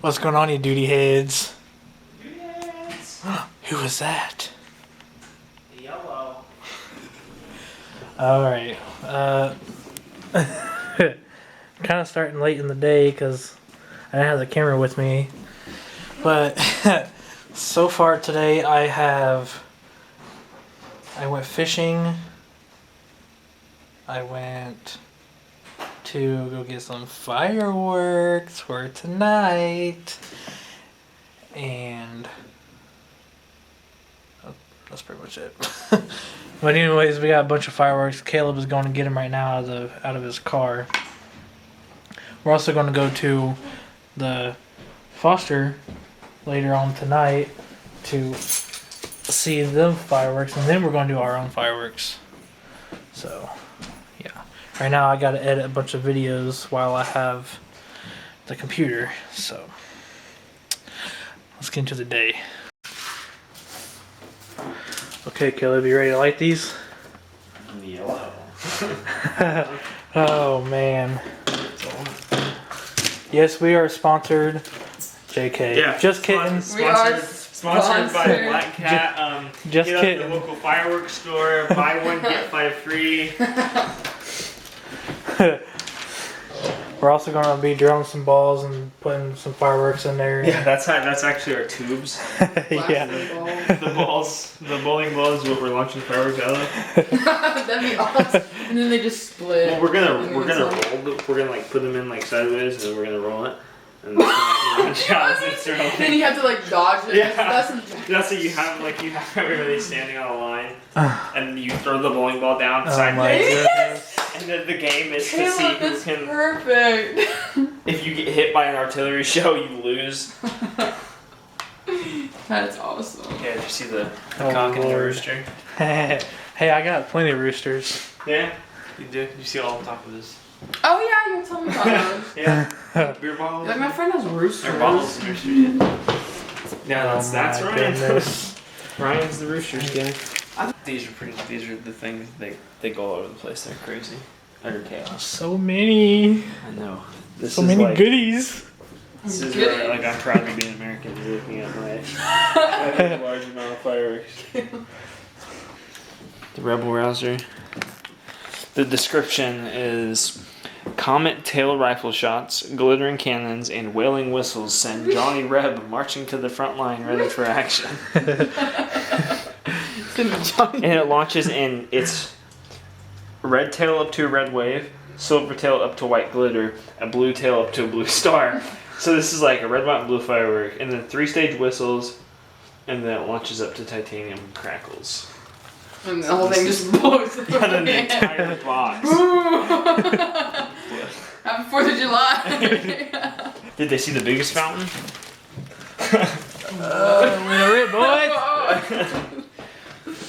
What's going on, you duty heads? Duty heads. Who was that? Yellow. Alright. Kind of starting late in the day because I didn't have the camera with me. But so far today I went fishing. I went to go get some fireworks for tonight. And that's pretty much it. But anyways, we got a bunch of fireworks. Caleb is going to get them right now out of his car. We're also going to go to the Foster later on tonight to see them fireworks, and then we're going to do our own fireworks. So, yeah. Right now I got to edit a bunch of videos while I have the computer. So, let's get into the day. Okay, Caleb, you ready to light these? Yellow. Oh, man. Yes, we are sponsored. JK. Yeah. Just kidding. Sponsored by Black Cat. Just hit kidding. up the local fireworks store. Buy one, get 5 free. We're also going to be drilling some balls and putting some fireworks in there. Yeah, that's actually our tubes. Yeah. The balls, the bowling balls, is what we're launching fireworks out of. That'd be awesome. And then they just split. Well, we're gonna roll. We're gonna like put them in like sideways, and then we're gonna roll it. And then launch out as it's rolling. Then you have to like dodge it. Yeah. That's what you have. Like you have everybody standing on a line, and you throw the bowling ball down Oh my sideways. goodness. And then the game is to see who can. Perfect. If you get hit by an artillery shell, you lose. That's awesome. Yeah, did you see the Oh, cock and the Lord. rooster? Hey, I got plenty of roosters. Yeah, you do. You see all on top of this? Oh yeah, you told me about those. Yeah, beer bottles. Like my friend has roosters. Or bottles and roosters. Yeah, that's Oh my Ryan. goodness. Ryan's the roosters guy. These are the things they go all over the place. They're crazy. Utter chaos. So many. I know. This So is many like, goodies. This is where, like, I'm proud to be an American looking at my large amount of fireworks. The Rebel Rouser. The description is: comet tail rifle shots, glittering cannons, and wailing whistles send Johnny Reb marching to the front line, ready for action. And it launches in its red tail up to a red wave, silver tail up to white glitter, a blue tail up to a blue star. So this is like a red, white, and blue firework, and then 3-stage whistles, and then it launches up to titanium crackles. And the whole thing just blows up. And then the entire box. Happy 4th of July. Did they see the biggest fountain? Winner it, boys.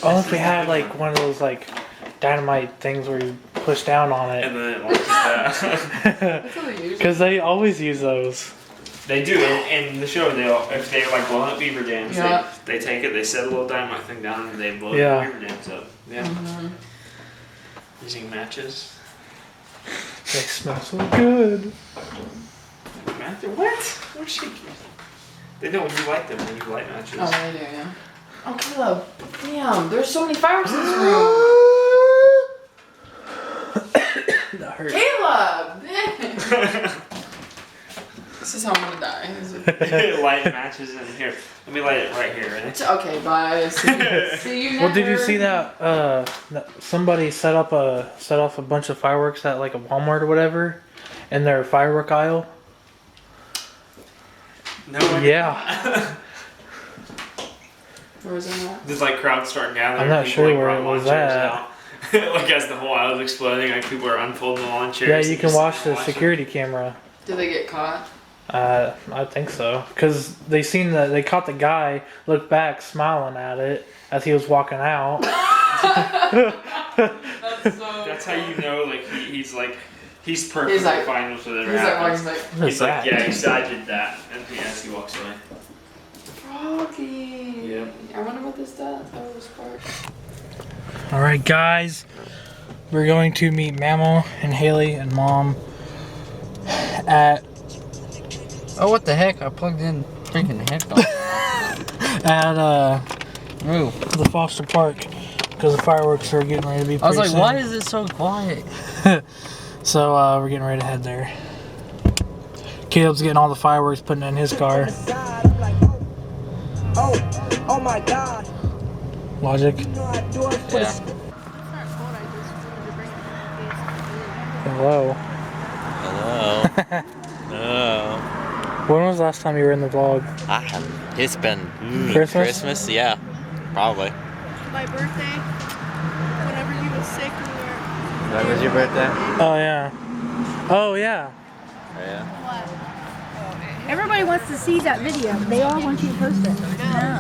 Oh, if we had like one of those like dynamite things where you push down on it. And then it launches that. That's what they use. Because they always use those. They do, in the show, if they're like blowing up beaver dams, Yeah. they take it, they set a little dynamite thing down, and they blow the beaver dams up. Yeah. Mm-hmm. Using matches. They smell so good. Matches? What? What's she? They know when you light them, when you light matches. Oh, they do, yeah. Oh, Caleb. Damn, there's so many fireworks in this room. That hurt. Caleb! This is how I'm gonna die. Light matches in here. Let me light it right here, ready? Okay, bye. See you never. Well, did you see that? That somebody set off a bunch of fireworks at like a Walmart or whatever, in their firework aisle. No. Yeah. Where was that? There's like crowds start gathering. I'm not people, sure like, where run it lawn was chairs at. out. Like as the whole aisle is exploding, like people are unfolding the lawn chairs. Yeah, and you just can watch the watch security camera. Did they get caught? I think so, because they caught the guy look back smiling at it as he was walking out. That's how you know, like he's perfectly He's like- fine with whatever He's like, happens. What's He's like, that? yeah, I did that, and as he walks away. Froggy. Yep. I wonder what this does. Oh, this part. All right, guys, we're going to meet Mammal and Haley and Mom at Oh, what the heck? I plugged in freaking headphones. At Ooh. the Foster Park because the fireworks are getting ready to be. I was like, soon. why is it so quiet? So we're getting ready to head there. Caleb's getting all the fireworks, putting it in his car. Oh my God. Logic. Yeah. Hello. Hello. Hello. When was the last time you were in the vlog? I haven't. It's been Christmas? Christmas, yeah, probably. My birthday, whenever he was sick, we were. When was your birthday? Oh yeah. Oh yeah. Oh, yeah. Everybody wants to see that video. They all want you to post it. No.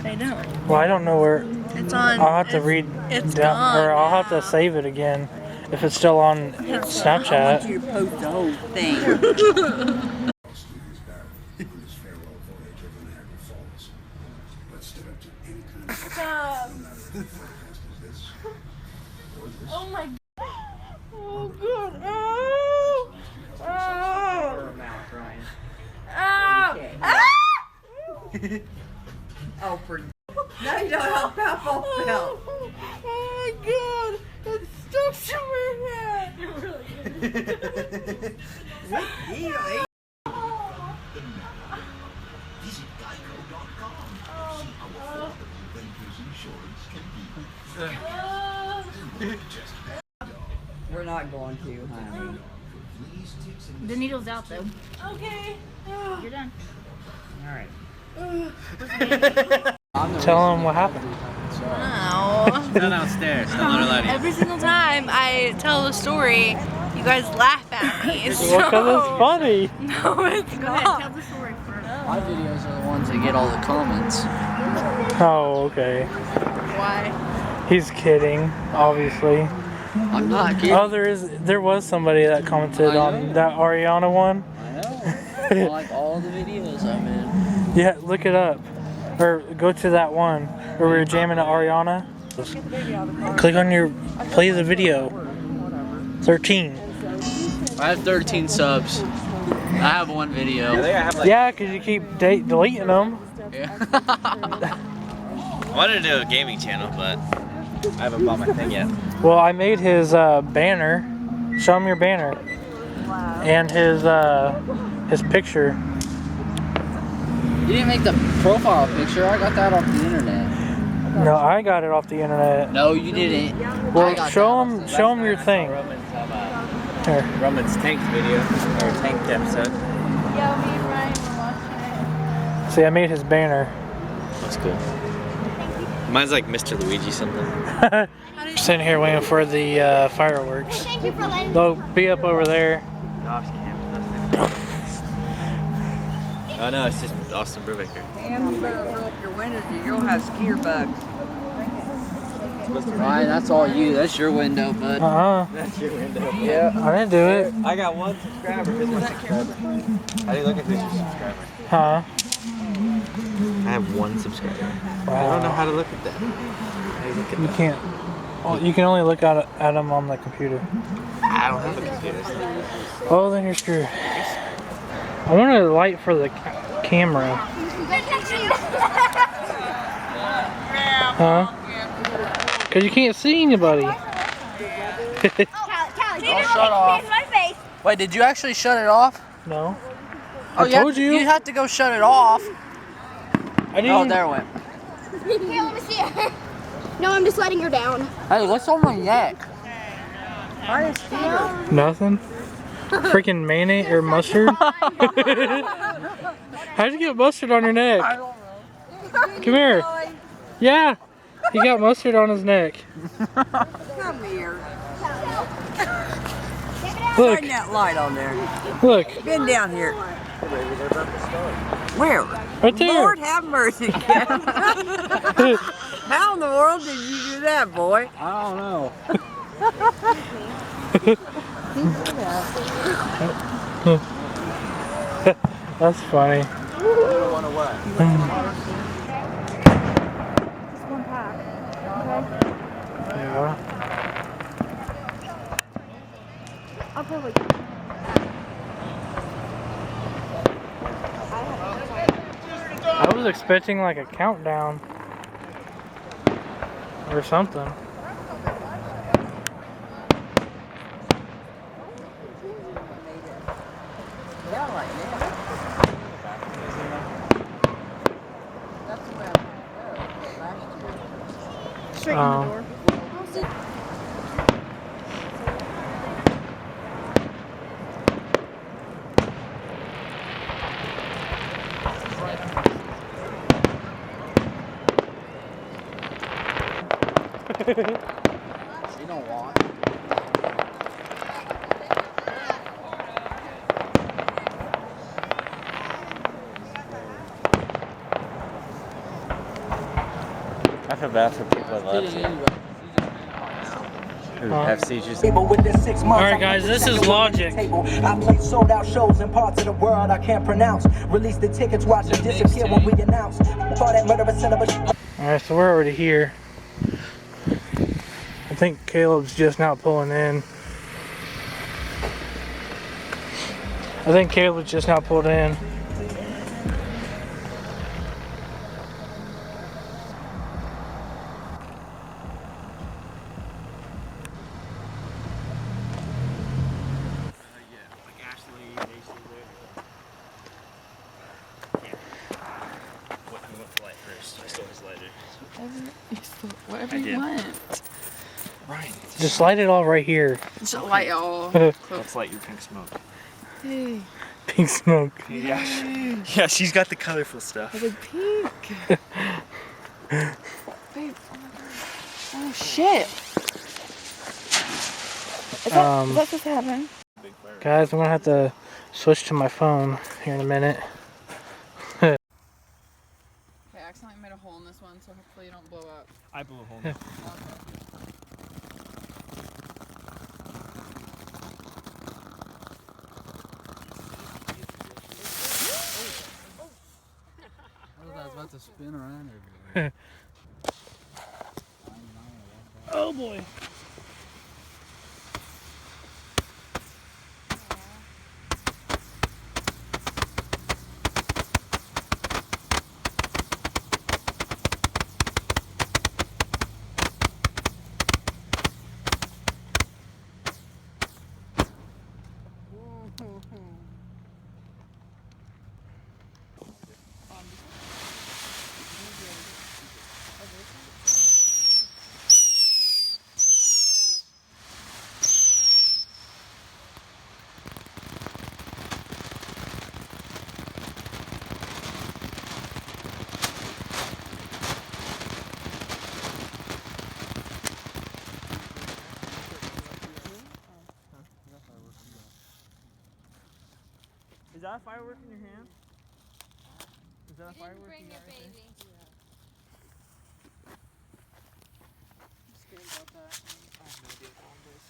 They don't. Well, I don't know where. It's on. I'll have to read It's down, gone or I'll have now. to save it again if it's still on Snapchat. You to post the whole thing. Oh my God. Oh God. Oh. Oh. Oh, for now you know how Papa felt. Oh my God. It's stuck to my head. We're not going to, honey. The needle's out though. Okay. You're done. All right. Tell them what happened. Oh. Go downstairs. Don't let her let you. Every single time I tell a story, you guys laugh at me. So Because it's funny. no, it's not. Tell the story first. My videos are the ones that get all the comments. Oh, okay. Why? He's kidding, obviously. I'm not kidding. Oh, there was somebody that commented on that Ariana one. I know. I like all the videos I'm in. Yeah, look it up. Or go to that one where we were jamming at Ariana. Click on your, play the video. 13. I have 13 subs. I have one video. Yeah, because you keep deleting them. Yeah. I wanted to do a gaming channel, but I haven't bought my thing yet. Well, I made his banner. Show him your banner. And his picture. You didn't make the profile picture. I got that off the internet. No, I got it off the internet. No, you didn't. Well, show him your thing. Here. Roman's tank video, or tank episode. Yeah, me and Ryan were watching See, I made his banner. That's cool. Mine's like Mr. Luigi something. Sitting here waiting for the fireworks. They'll be up over there. Oh no, it's just Austin Brubaker. And you better roll up your windows or you'll have skier bugs. Ryan, that's all you. That's your window, bud. That's your window. Yeah. I didn't do it. I got one subscriber. Who's my subscriber? How do you look at who's your subscriber? Huh? I have one subscriber. I don't know how to look at that. How do you look at You that? can't. Oh, you can only look at them on the computer. I don't have a computer. Oh, then you're screwed. I want a light for the camera. Huh? Because you can't see anybody. I'll shut off. Wait, did you actually shut it off? No. Oh, I told you. You have to go shut it off. I didn't. Oh, there it went. Here, let me see her. No, I'm just letting her down. Hey, what's on my neck? Nothing. Freaking mayonnaise or mustard? How'd you get mustard on your neck? I don't know. Come here. Yeah. He got mustard on his neck. Come here. Look. Shine that light on there. Look. Been down here. Where? Right there. Lord have mercy, Ken. How in the world did you do that, boy? I don't know. That's funny. Yeah. I'll probably. was expecting like a countdown or something. Straight in the door. You don't want. I feel bad for people that love you. Who have seizures. Alright guys, this is Logic. I play sold out shows in parts of the world I can't pronounce. Release the tickets, watch them disappear when we announce. Alright, so we're already here. I think Caleb's just now pulling in. I think Caleb's just now pulled in. Whatever you want. Ryan, Just light it all right here. Just light all. let's light your pink smoke. Hey. Pink smoke. Yeah, yeah, she's got the colorful stuff. The pink. Babe, oh my god. Oh shit. Is that supposed to happen? Guys, I'm gonna have to switch to my phone here in a minute. Okay, I accidentally made a hole in this one, so hopefully you don't blow up. I blew a hole in I was about to spin around everywhere. Oh boy. Is that a firework in your hand? Is that a firework in your hand? I'm scared about that. I have no idea what one it is.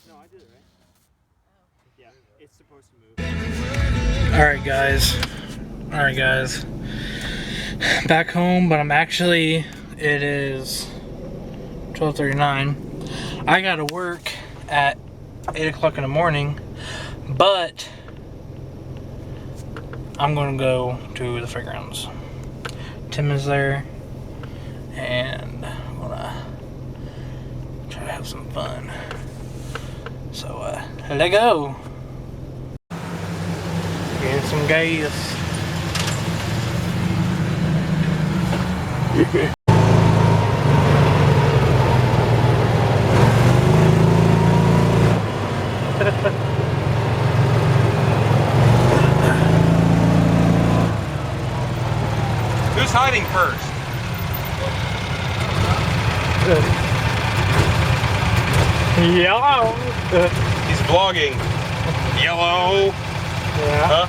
No, I did it right. Yeah, it's supposed to move. Alright guys. Alright guys. Back home, but I'm actually, it is 12:39. I gotta work at 8 o'clock in the morning, but I'm gonna go to the fairgrounds. Tim is there, and I'm gonna try to have some fun. So, let go. Getting some gas. Who's hiding first? Yellow. He's vlogging. Yellow. Yeah. Huh?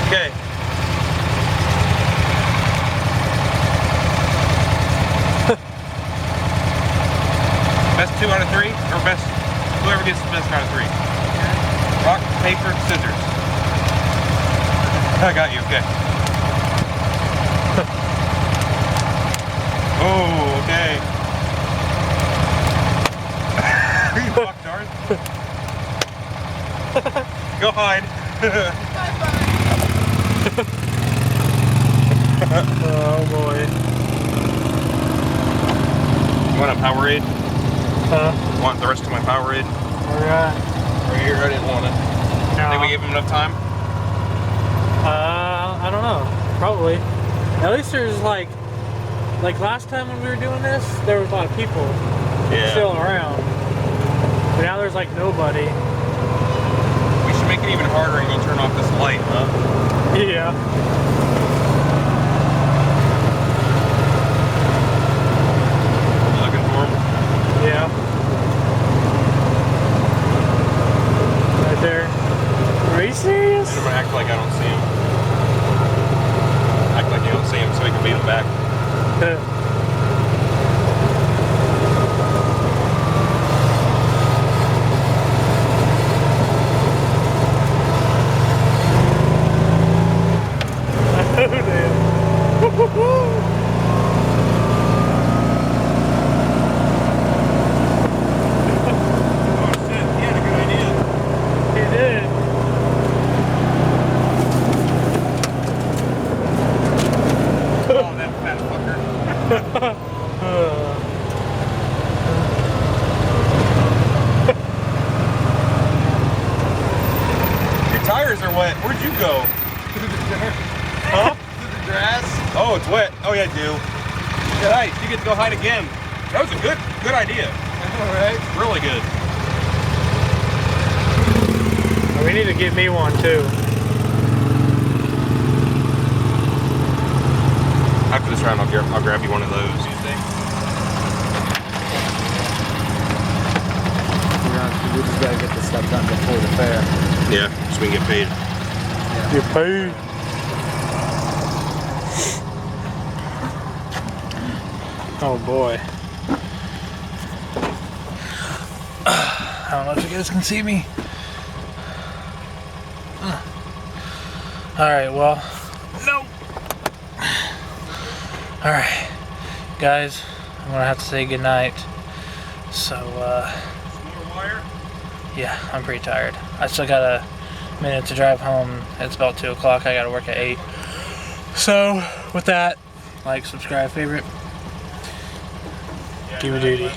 Okay. Best 2 out of 3, or best, whoever gets the best out of 3. Rock, paper, scissors. I got you, okay. Oh, okay. You fucked Go hide. Oh boy. You want a Powerade? Huh? Want the rest of my Powerade? Alright. Right here, I didn't want it. No. Think we gave him enough time? I don't know. Probably. At least there's like last time when we were doing this, there was a lot of people still around. But now there's like nobody. We should make it even harder and go turn off this light, huh? Yeah. You looking for him? Yeah. Right there. Are you serious? I'm gonna act like I don't see him. Act like you don't see him so we can beat him back. Your tires are wet. Where'd you go? Huh? The grass? Oh, it's wet. Oh yeah, dude. Yeah, nice. You get to go hide again. That was a good idea. All right. Really good. We need to get me one too. After this round, I'll grab you one of those. You think? We just gotta get this stuff done before the fair. Yeah, so we can get paid. Get paid. Oh boy. I don't know if you guys can see me. Alright, well. No! Alright. Guys, I'm gonna have to say goodnight. So, yeah, I'm pretty tired. I still got a minute to drive home. It's about 2 o'clock. I gotta work at 8. So, with that, like, subscribe, favorite. Give a duty.